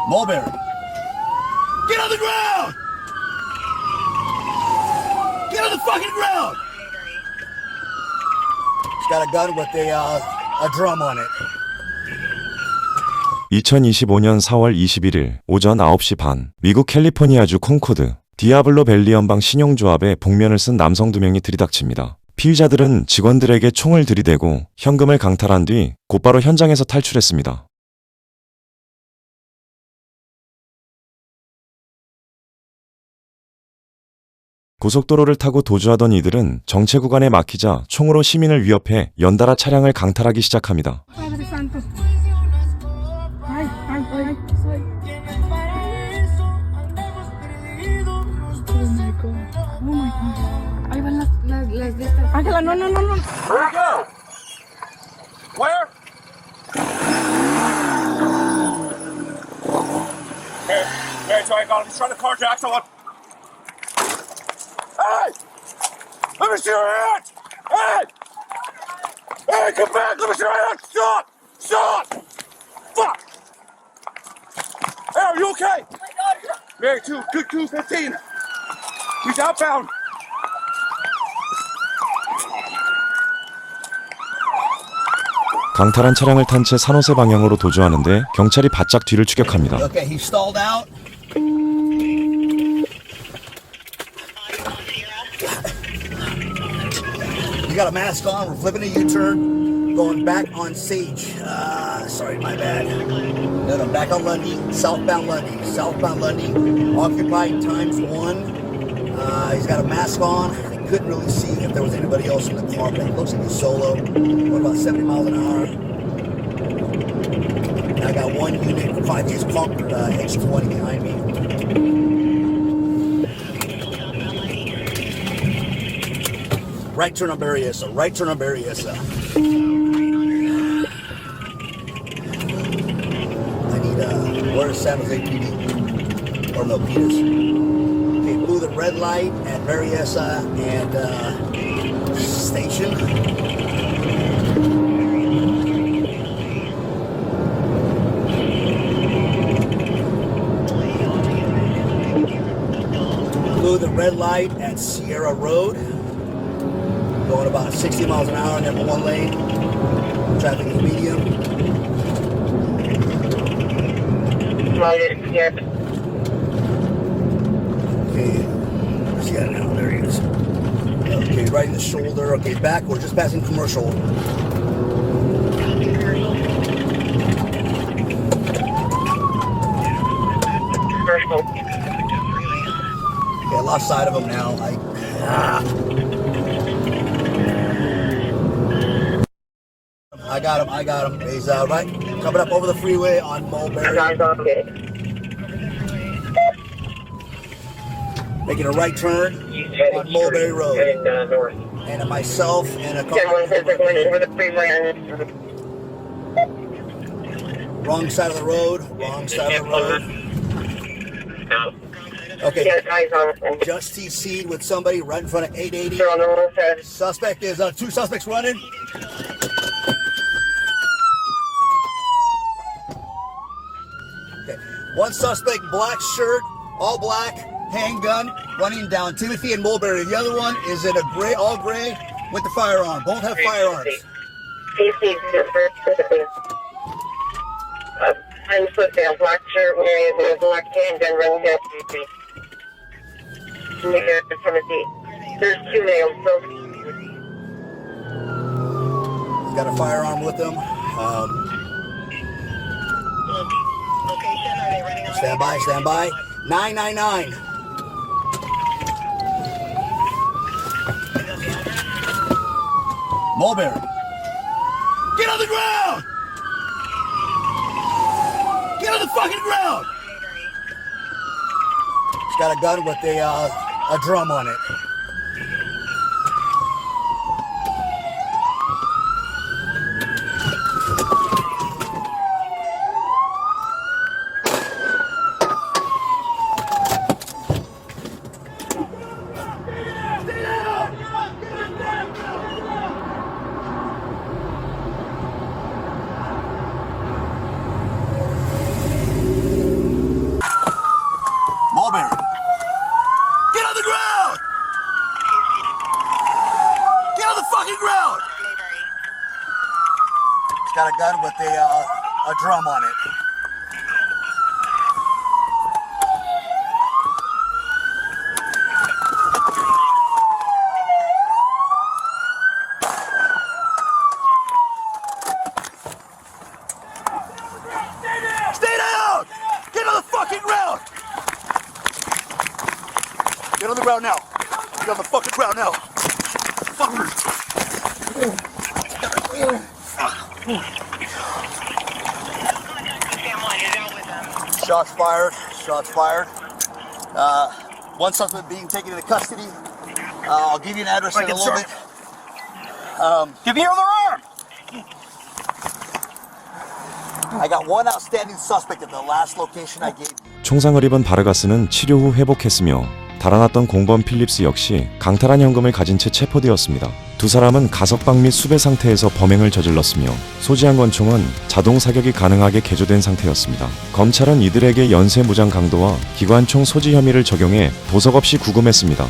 Mulberry. Get on the ground! Get on the fucking ground! He's got a gun with a drum on it. 2025년 4월 21일 오전 9시 반 미국 캘리포니아주 콩코드 디아블로 밸리 연방 신용조합에 복면을 쓴 남성 2명이 들이닥칩니다. 피의자들은 직원들에게 총을 들이대고 현금을 강탈한 뒤 곧바로 현장에서 탈출했습니다. 고속도로를 타고 도주하던 이들은 정체 구간에 막히자 총으로 시민을 위협해 연달아 차량을 강탈하기 시작합니다. Ángela, no. Where we go? Where? Hey, sorry, I got him. He's trying to carjack someone. Hey! Let me see your hands! Hey! Hey, come back! Let me see your hands! Stop! Stop! Fuck! Hey, are you okay? Mary, 215. He's outbound. 강탈한 차량을 탄 채 산호세 방향으로 도주하는데 경찰이 바짝 뒤를 추격합니다. Okay, he stalled out. You got a mask on. We're flipping a U-turn, going back on Sage. Sorry, my bad. No, back on Lundy. Southbound Lundy. Occupied times 1. He's got a mask on. Couldn't really see if there was anybody else in the car, but it looks like he's solo. Going about 70 miles an hour. And I got one unit, 5 G's Conquered X20 behind me. Right turn on Berryessa. I need, where's San Jose PD? Or no, Peters. Blew the red light at Berryessa and station. Blew the red light at Sierra Road. Going about 60 miles an hour in that one lane. Traffic is medium. Okay, where's he at now? There he is. Okay, right in the shoulder. Okay, back. We're just passing commercial. Okay, I lost sight of him now. I got him. He's right coming up over the freeway on Mulberry. Making a right turn on Mulberry Road. And myself and a couple. Wrong side of the road. Okay. Just TC'd with somebody right in front of 880. Suspect is 2 suspects running. Okay. One suspect, black shirt, all black. Handgun running down Timothy and Mulberry. The other one is in a gray, all gray, with the firearm. Both have firearms. I'm supposed to black shirt wearing a black handgun running down Timothy. There's 2 males, so. He's got a firearm with him. Stand by. 999. Mulberry. Get on the ground! Get on the fucking ground! He's got a gun with a drum on it. got a gun with a drum on it. Stay down! Get on the fucking ground! Get on the ground now. Get on the fucking ground now. Shots fired. Shots fired. One suspect being taken into custody. I'll give you an address in a little bit. Give me your other arm! I got one outstanding suspect at the last location I gave you. 총상을 입은 바르가스는 치료 후 회복했으며 달아났던 공범 필립스 역시 강탈한 현금을 가진 채 체포되었습니다. 두 사람은 가석방 및 수배 상태에서 범행을 저질렀으며 소지한 권총은 자동 사격이 가능하게 개조된 상태였습니다. 검찰은 이들에게 연쇄 무장 강도와 기관총 소지 혐의를 적용해 보석 없이 구금했습니다.